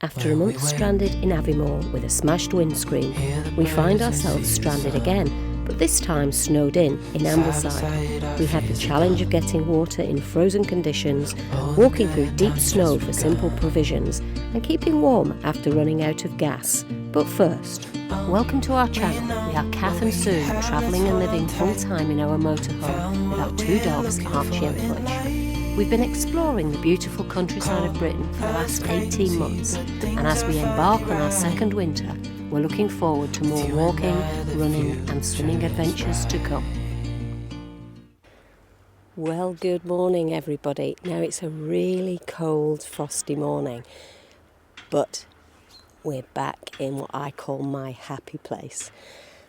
After a month stranded in Aviemore with a smashed windscreen, we find ourselves stranded again, but this time snowed in Ambleside. We had the challenge of getting water in frozen conditions, walking through deep snow for simple provisions, and keeping warm after running out of gas. But first, welcome to our channel. We are Kath and Sue, travelling and living full-time in our motorhome with our two dogs, Archie and Fudge. We've been exploring the beautiful countryside of Britain for the last 18 months, and as we embark on our second winter, we're looking forward to more walking, running and swimming adventures to come. Well, good morning everybody. Now it's a really cold, frosty morning, but we're back in what I call my happy place.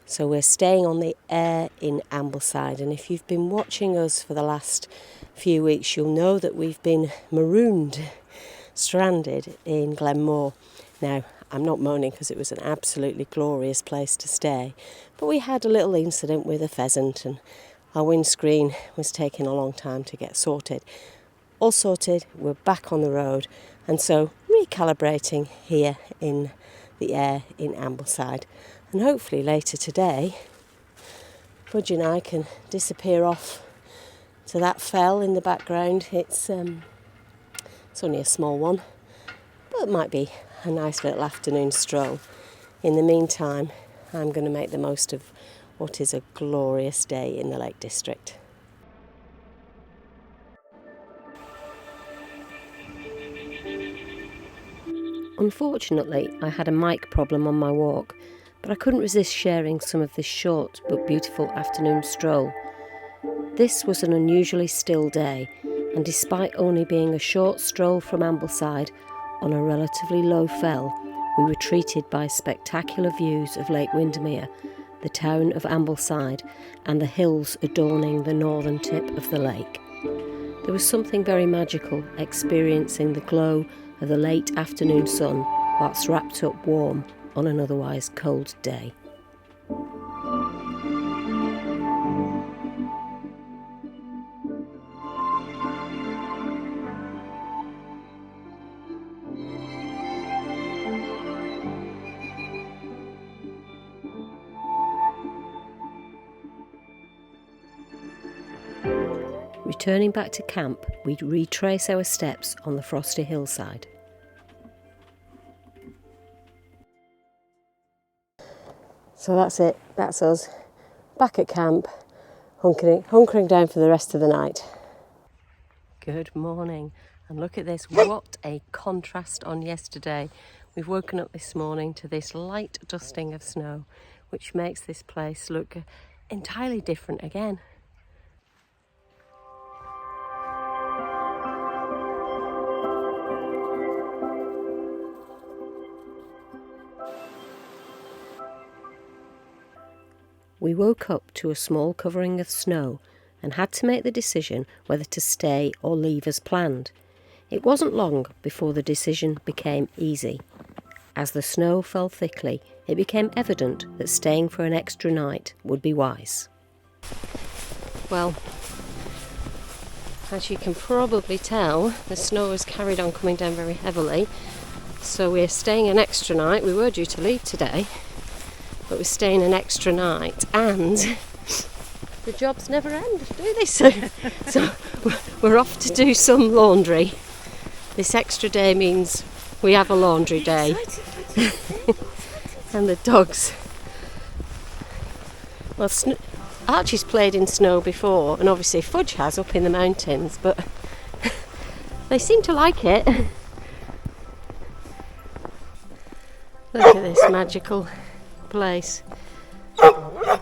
So we're staying on the air in Ambleside, and if you've been watching us for the last few weeks, you'll know that we've been stranded in Delamere. Now, I'm not moaning because it was an absolutely glorious place to stay, but we had a little incident with a pheasant and our windscreen was taking a long time to get sorted. All sorted, we're back on the road, and so recalibrating here in the air in Ambleside. And hopefully later today, Fudge and I can disappear off to that fell in the background. It's only a small one, but it might be a nice little afternoon stroll. In the meantime, I'm going to make the most of what is a glorious day in the Lake District. Unfortunately, I had a mic problem on my walk, but I couldn't resist sharing some of this short but beautiful afternoon stroll. This was an unusually still day, and despite only being a short stroll from Ambleside on a relatively low fell, we were treated by spectacular views of Lake Windermere, the town of Ambleside, and the hills adorning the northern tip of the lake. There was something very magical experiencing the glow of the late afternoon sun whilst wrapped up warm on an otherwise cold day. Returning back to camp, we retrace our steps on the frosty hillside. So that's it, that's us, back at camp, hunkering down for the rest of the night. Good morning, and look at this, what a contrast on yesterday. We've woken up this morning to this light dusting of snow, which makes this place look entirely different again. We woke up to a small covering of snow and had to make the decision whether to stay or leave as planned. It wasn't long before the decision became easy. As the snow fell thickly, it became evident that staying for an extra night would be wise. Well, as you can probably tell, the snow has carried on coming down very heavily, so we're staying an extra night. We were due to leave today, but we're staying an extra night, and the jobs never end, do they? So we're off to do some laundry. This extra day means we have a laundry day. And the dogs, well, Archie's played in snow before, and obviously Fudge has up in the mountains, but they seem to like it. Look at this magical place. The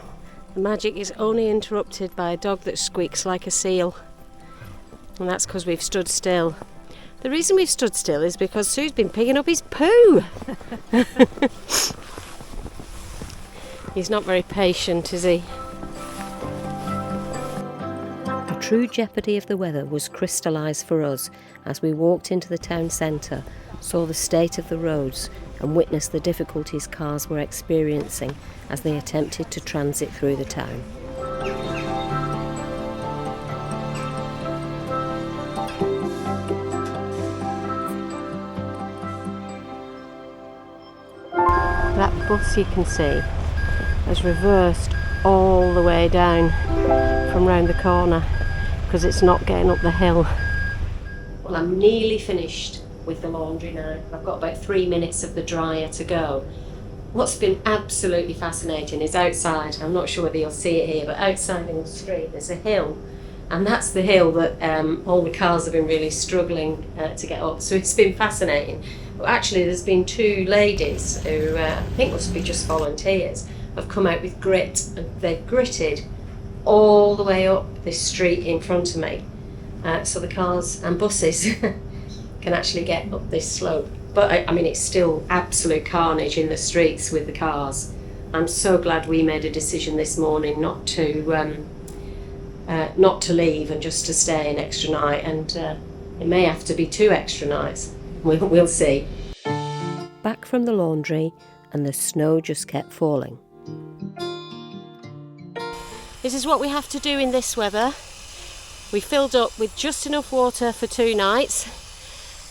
magic is only interrupted by a dog that squeaks like a seal, and that's because we've stood still. The reason we've stood still is because Sue's been picking up his poo. He's not very patient, is he? The true jeopardy of the weather was crystallised for us as we walked into the town centre, saw the state of the roads and witnessed the difficulties cars were experiencing as they attempted to transit through the town. that bus you can see has reversed all the way down from round the corner because it's not getting up the hill. Well, I'm nearly finished with the laundry now. I've got about 3 minutes of the dryer to go. What's been absolutely fascinating is outside, I'm not sure whether you'll see it here, but outside in the street there's a hill, and that's the hill that all the cars have been really struggling to get up. So it's been fascinating. But actually there's been 2 ladies who I think must be just volunteers, have come out with grit, and they've gritted all the way up this street in front of me, so the cars and buses can actually get up this slope. But I mean, it's still absolute carnage in the streets with the cars. I'm so glad we made a decision this morning not to leave and just to stay an extra night, and it may have to be 2 extra nights. We'll see. Back from the laundry, and the snow just kept falling. This is what we have to do in this weather. We filled up with just enough water for 2 nights.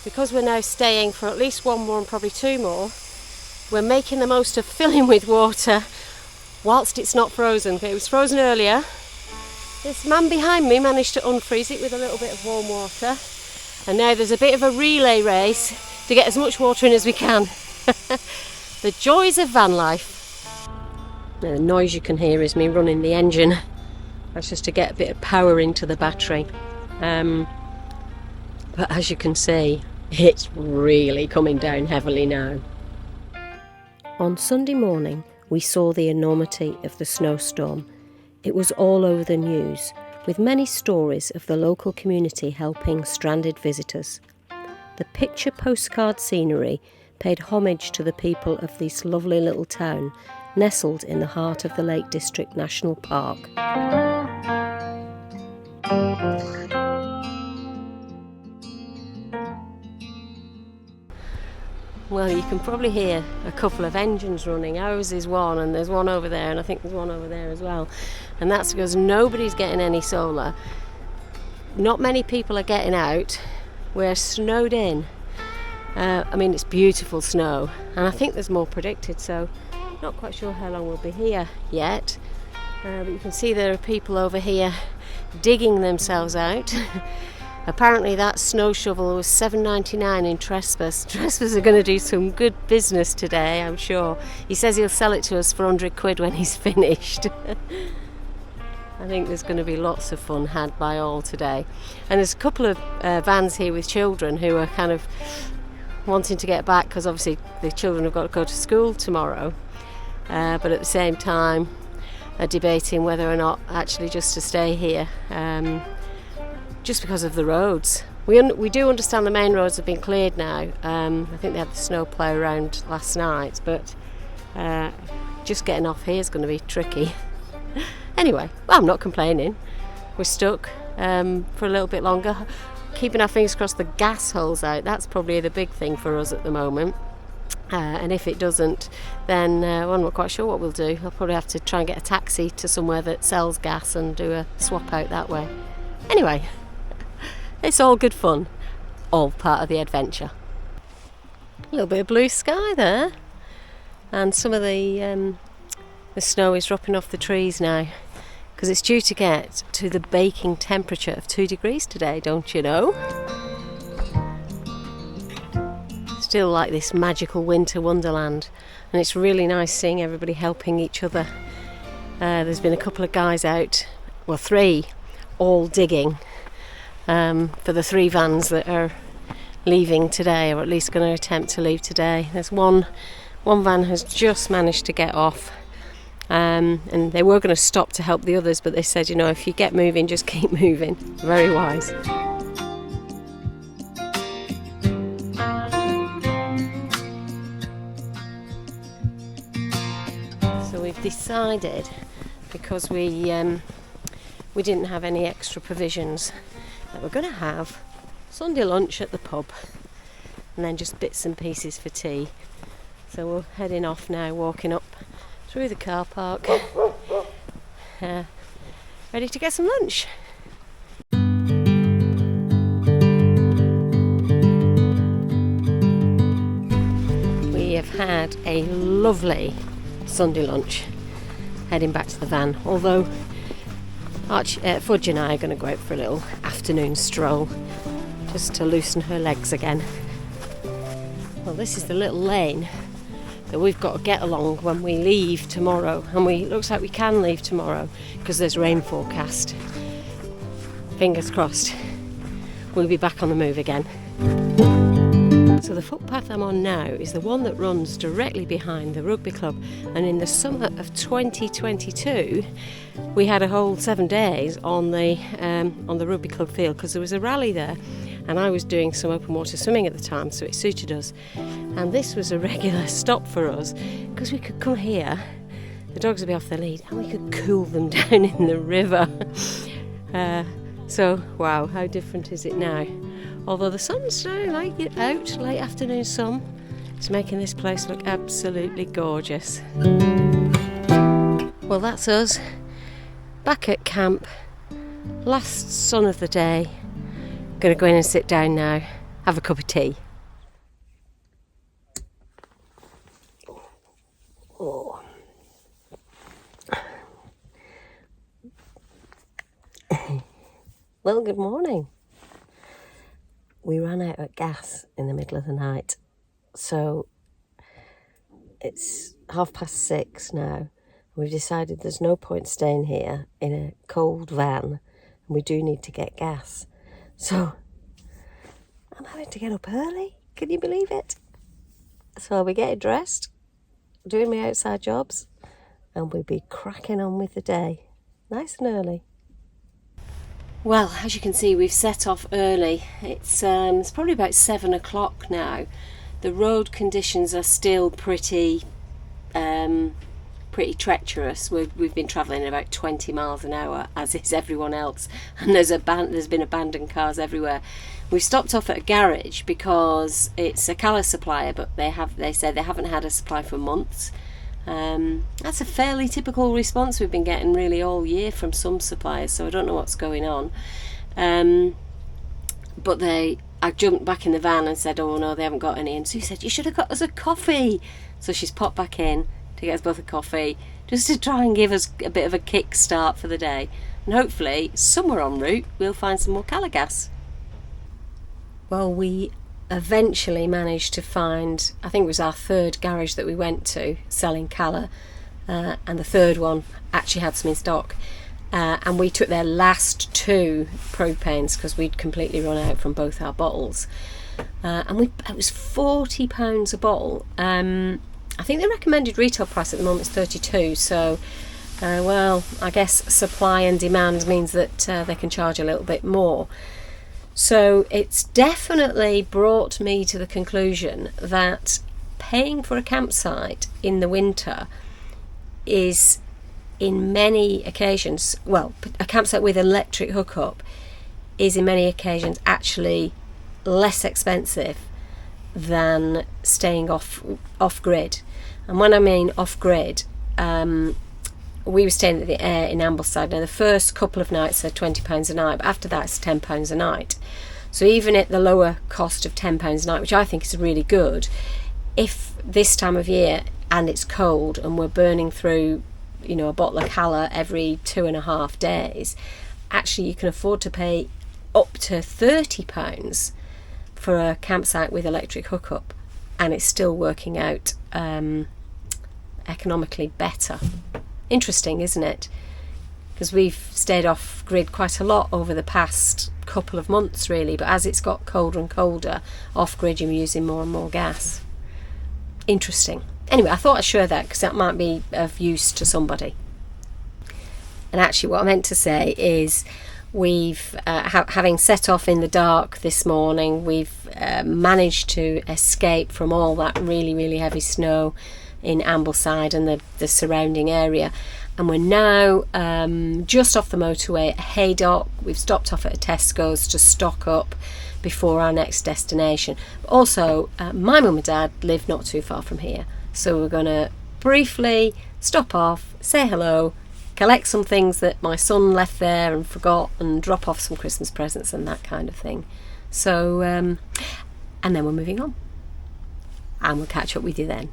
Because we're now staying for at least 1 more and probably 2 more, we're making the most of filling with water whilst it's not frozen. It was frozen earlier. This man behind me managed to unfreeze it with a little bit of warm water, and now there's a bit of a relay race to get as much water in as we can. The joys of van life. Now, the noise you can hear is me running the engine. That's just to get a bit of power into the battery. But as you can see, it's really coming down heavily now. On Sunday morning, we saw the enormity of the snowstorm. It was all over the news, with many stories of the local community helping stranded visitors. The picture postcard scenery paid homage to the people of this lovely little town, nestled in the heart of the Lake District National Park. Well, you can probably hear a couple of engines running. Ours is one, and there's one over there, and I think there's one over there as well. And that's because nobody's getting any solar. Not many people are getting out. We're snowed in. I mean, it's beautiful snow, and I think there's more predicted, so not quite sure how long we'll be here yet. But you can see there are people over here digging themselves out. Apparently that snow shovel was $7.99 in Trespass. Trespass are going to do some good business today, I'm sure. He says he'll sell it to us for £100 when he's finished. I think there's going to be lots of fun had by all today. And there's a couple of vans here with children who are kind of wanting to get back, because obviously the children have got to go to school tomorrow. But at the same time are debating whether or not actually just to stay here. Just because of the roads. We do understand the main roads have been cleared now. I think they had the snow plough around last night, but just getting off here is going to be tricky. Anyway, well, I'm not complaining. We're stuck for a little bit longer. Keeping our fingers crossed the gas holds out. That's probably the big thing for us at the moment. And if it doesn't, then well, I'm not quite sure what we'll do. I'll probably have to try and get a taxi to somewhere that sells gas and do a swap out that way. Anyway, it's all good fun, all part of the adventure. A little bit of blue sky there, and some of the snow is dropping off the trees now, because it's due to get to the baking temperature of 2 degrees today, don't you know? Still like this magical winter wonderland, and it's really nice seeing everybody helping each other. There's been a couple of guys out, well 3, all digging for the 3 vans that are leaving today, or at least going to attempt to leave today. There's one van has just managed to get off, and they were going to stop to help the others, but they said, you know, if you get moving, just keep moving. Very wise. So we've decided, because we didn't have any extra provisions, that we're going to have Sunday lunch at the pub, and then just bits and pieces for tea. So we're heading off now, walking up through the car park, ready to get some lunch. We have had a lovely Sunday lunch heading back to the van, although Fudge and I are going to go out for a little afternoon stroll just to loosen her legs again. Well, this is the little lane that we've got to get along when we leave tomorrow, and looks like we can leave tomorrow because there's rain forecast. Fingers crossed we'll be back on the move again. So the footpath I'm on now is the one that runs directly behind the rugby club, and in the summer of 2022 we had a whole 7 days on the rugby club field because there was a rally there, and I was doing some open water swimming at the time, so it suited us. And this was a regular stop for us because we could come here, the dogs would be off their lead, and we could cool them down in the river. So wow, how different is it now? Although the sun's out, late afternoon sun, it's making this place look absolutely gorgeous. Well, that's us, back at camp, last sun of the day. Gonna go in and sit down now, have a cup of tea. Oh. Well, good morning. We ran out of gas in the middle of the night, so it's 6:30 now. We've decided there's no point staying here in a cold van, and we do need to get gas. So I'm having to get up early, can you believe it? So I'll be getting dressed, doing my outside jobs, and we'll be cracking on with the day, nice and early. Well, as you can see, we've set off early. It's probably about 7 o'clock now. The road conditions are still pretty treacherous. We've been travelling at about 20 miles an hour, as is everyone else, and there's been abandoned cars everywhere. We've stopped off at a garage because it's a colour supplier, but they said they haven't had a supply for months. That's a fairly typical response we've been getting really all year from some suppliers, so I don't know what's going on. But I jumped back in the van and said, oh no, they haven't got any, and Sue said, you should have got us a coffee. So she's popped back in to get us both a coffee, just to try and give us a bit of a kick start for the day, and hopefully somewhere en route we'll find some more colour gas. Well, we eventually managed to find, I think it was our third garage that we went to selling colour, and the third one actually had some in stock, and we took their last 2 propanes because we'd completely run out from both our bottles, and it was £40 a bottle. I think the recommended retail price at the moment is 32, so well, I guess supply and demand means that they can charge a little bit more. So it's definitely brought me to the conclusion that paying for a campsite in the winter is, in many occasions, well, a campsite with electric hookup is in many occasions actually less expensive than staying off-grid. And when I mean off-grid, we were staying at the Air in Ambleside. Now the first couple of nights are £20 a night, but after that it's £10 a night. So even at the lower cost of £10 a night, which I think is really good, if this time of year and it's cold and we're burning through, a bottle of colour every 2.5 days, actually you can afford to pay up to £30 for a campsite with electric hookup, and it's still working out economically better. Interesting, isn't it? Because we've stayed off grid quite a lot over the past couple of months really, but as it's got colder and colder, off grid you're using more and more gas. Interesting. Anyway, I thought I'd share that because that might be of use to somebody. And actually what I meant to say is we've having set off in the dark this morning, we've managed to escape from all that really, really heavy snow in Ambleside and the surrounding area, and we're now just off the motorway at Haydock. We've stopped off at a Tesco's to stock up before our next destination. Also, my mum and dad live not too far from here, so we're going to briefly stop off, say hello, collect some things that my son left there and forgot, and drop off some Christmas presents and that kind of thing. So and then we're moving on. and we'll catch up with you then.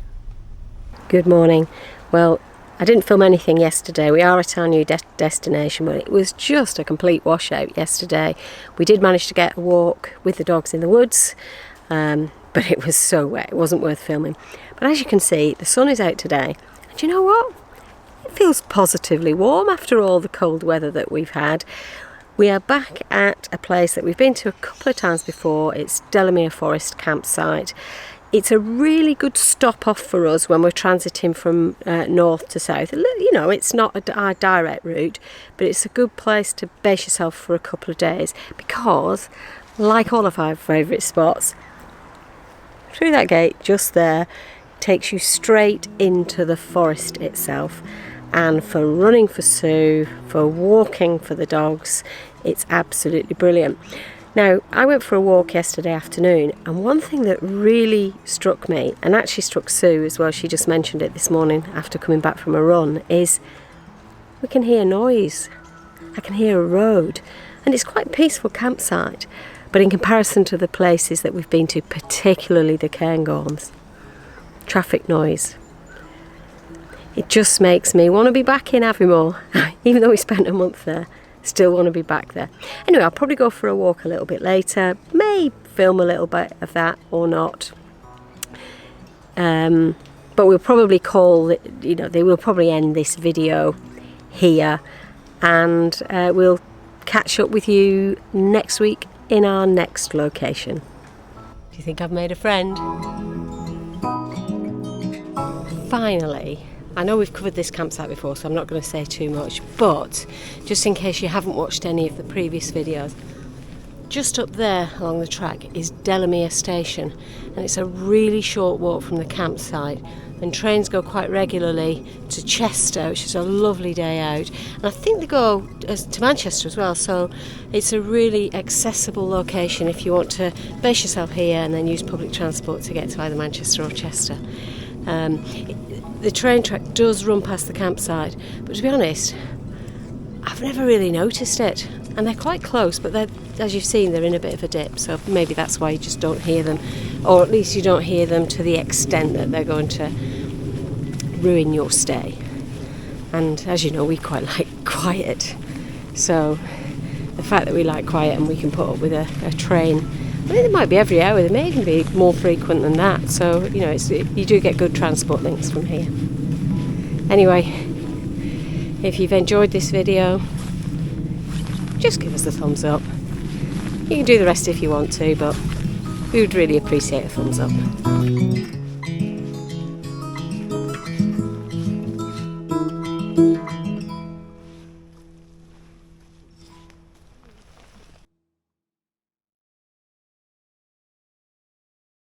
Good morning. Well, I didn't film anything yesterday. We are at our new destination, but it was just a complete washout yesterday. We did manage to get a walk with the dogs in the woods, but it was so wet, it wasn't worth filming. But as you can see, the sun is out today, and you know what? It feels positively warm after all the cold weather that we've had. We are back at a place that we've been to a couple of times before. It's Delamere Forest campsite. It's a really good stop off for us when we're transiting from north to south. You know, it's not our direct route, but it's a good place to base yourself for a couple of days because, like all of our favourite spots, through that gate just there takes you straight into the forest itself. And for running for Sue, for walking for the dogs, it's absolutely brilliant. Now, I went for a walk yesterday afternoon, and one thing that really struck me, and actually struck Sue as well, she just mentioned it this morning after coming back from a run, is we can hear noise. I can hear a road, and it's quite a peaceful campsite, but in comparison to the places that we've been to, particularly the Cairngorms, traffic noise. It just makes me want to be back in Aviemore, even though we spent a month there. Still want to be back there. Anyway, I'll probably go for a walk a little bit later. May film a little bit of that or not. But we'll probably they will probably end this video here, and we'll catch up with you next week in our next location. Do you think I've made a friend? Finally. I know we've covered this campsite before, so I'm not going to say too much, but just in case you haven't watched any of the previous videos, just up there along the track is Delamere Station, and it's a really short walk from the campsite, and trains go quite regularly to Chester, which is a lovely day out, and I think they go to Manchester as well, so it's a really accessible location if you want to base yourself here and then use public transport to get to either Manchester or Chester. The train track does run past the campsite, but to be honest, I've never really noticed it. And they're quite close, but as you've seen, they're in a bit of a dip, so maybe that's why you just don't hear them, or at least you don't hear them to the extent that they're going to ruin your stay. And as you know, we quite like quiet, so the fact that we like quiet and we can put up with a train, I mean, it might be every hour, they may even be more frequent than that, so you know, you do get good transport links from here. Anyway, if you've enjoyed this video, just give us a thumbs up. You can do the rest if you want to, but we would really appreciate a thumbs up.